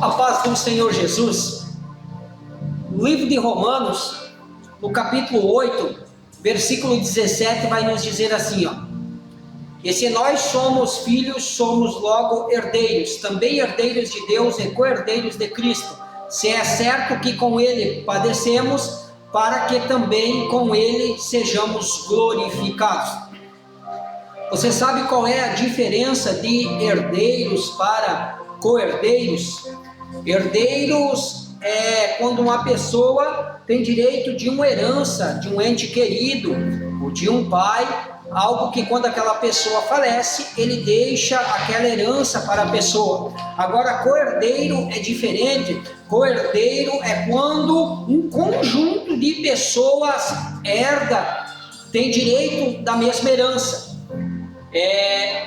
A paz do Senhor Jesus. O livro de Romanos, no capítulo 8, versículo 17, vai nos dizer assim, ó: e se nós somos filhos, somos logo herdeiros, também herdeiros de Deus e co-herdeiros de Cristo, se é certo que com Ele padecemos, para que também com Ele sejamos glorificados. Você sabe qual é a diferença de herdeiros para co-herdeiros? Herdeiros é quando uma pessoa tem direito de uma herança, de um ente querido, ou de um pai, algo que quando aquela pessoa falece, ele deixa aquela herança para a pessoa. Agora, co-herdeiro é diferente. Co-herdeiro é quando um conjunto de pessoas herda, tem direito da mesma herança.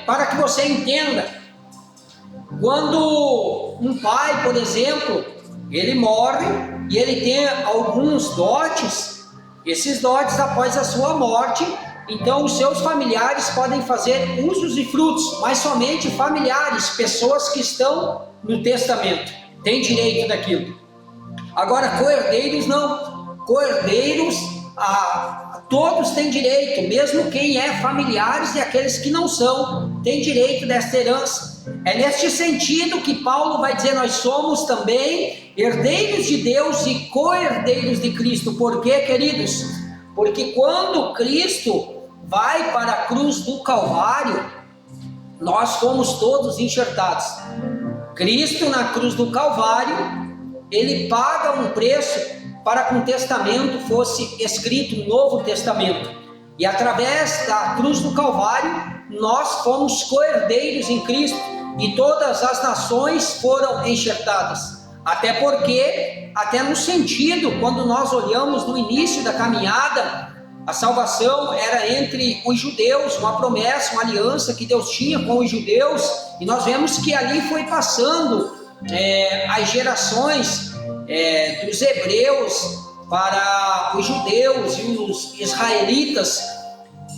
Para que você entenda, quando um pai, por exemplo, ele morre e ele tem alguns dotes, esses dotes após a sua morte, então os seus familiares podem fazer usos e frutos, mas somente familiares, pessoas que estão no testamento, têm direito daquilo. Agora, co-herdeiros não. Co-herdeiros, todos têm direito, mesmo quem é familiares e aqueles que não são, têm direito desta herança. É neste sentido que Paulo vai dizer: nós somos também herdeiros de Deus e co-herdeiros de Cristo. Por quê, queridos? Porque quando Cristo vai para a cruz do Calvário, nós fomos todos enxertados. Cristo na cruz do Calvário, ele paga um preço para que um testamento fosse escrito, um novo testamento. E através da cruz do Calvário, nós fomos co-herdeiros em Cristo e todas as nações foram enxertadas. Até porque, até no sentido, quando nós olhamos no início da caminhada, a salvação era entre os judeus, uma promessa, uma aliança que Deus tinha com os judeus, e nós vemos que ali foi passando as gerações dos hebreus para os judeus e os israelitas.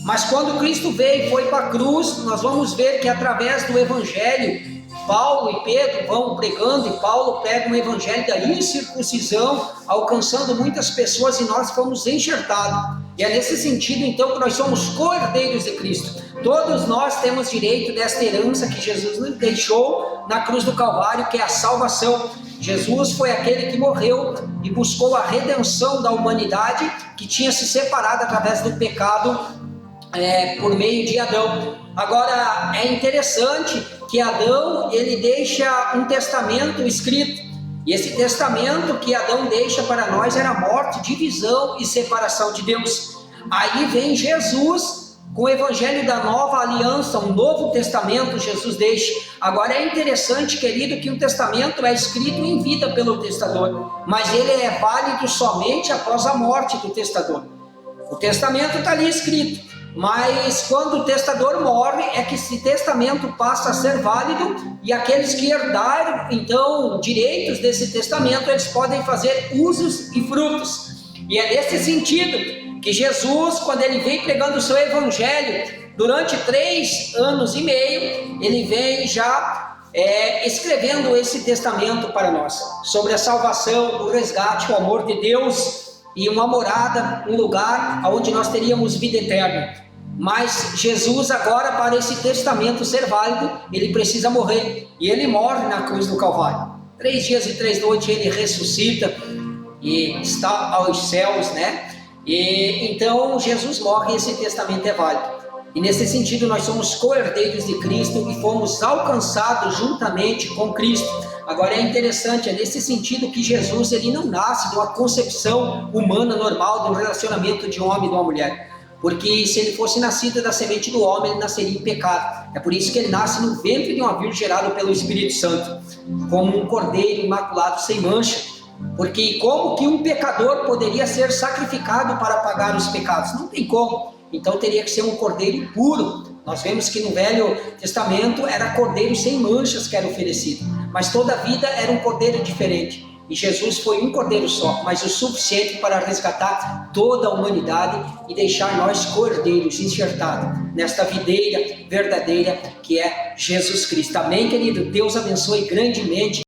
Mas quando Cristo veio e foi para a cruz, nós vamos ver que através do evangelho, Paulo e Pedro vão pregando, e Paulo prega um evangelho da incircuncisão, alcançando muitas pessoas, e nós fomos enxertados. E é nesse sentido, então, que nós somos co-herdeiros de Cristo. Todos nós temos direito desta herança que Jesus nos deixou na cruz do Calvário, que é a salvação. Jesus foi aquele que morreu e buscou a redenção da humanidade, que tinha se separado através do pecado por meio de Adão. Agora, é interessante que Adão, ele deixa um testamento escrito, e esse testamento que Adão deixa para nós era morte, divisão e separação de Deus. Aí vem Jesus com o evangelho da nova aliança, um novo testamento Jesus deixa. Agora é interessante, querido, que o testamento é escrito em vida pelo testador, mas ele é válido somente após a morte do testador. O testamento está ali escrito, mas quando o testador morre, é que esse testamento passa a ser válido, e aqueles que herdaram, então, direitos desse testamento, eles podem fazer usos e frutos. E é nesse sentido que Jesus, quando ele vem pregando o seu evangelho, durante 3 anos e meio, ele vem já escrevendo esse testamento para nós, sobre a salvação, o resgate, o amor de Deus, e uma morada, um lugar onde nós teríamos vida eterna. Mas Jesus agora, para esse testamento ser válido, ele precisa morrer, e ele morre na cruz do Calvário. 3 dias e 3 noites ele ressuscita e está aos céus, né? E então Jesus morre e esse testamento é válido. E nesse sentido nós somos co-herdeiros de Cristo e fomos alcançados juntamente com Cristo. Agora é interessante, é nesse sentido que Jesus, ele não nasce de uma concepção humana normal, de um relacionamento de um homem e de uma mulher. Porque se ele fosse nascido da semente do homem, ele nasceria em pecado. É por isso que ele nasce no ventre de uma virgem, gerado pelo Espírito Santo, como um cordeiro imaculado sem mancha. Porque como que um pecador poderia ser sacrificado para pagar os pecados? Não tem como. Então teria que ser um cordeiro puro. Nós vemos que no Velho Testamento era cordeiro sem manchas que era oferecido, mas toda a vida era um cordeiro diferente. E Jesus foi um cordeiro só, mas o suficiente para resgatar toda a humanidade e deixar nós cordeiros enxertados nesta videira verdadeira que é Jesus Cristo. Amém, querido? Deus abençoe grandemente.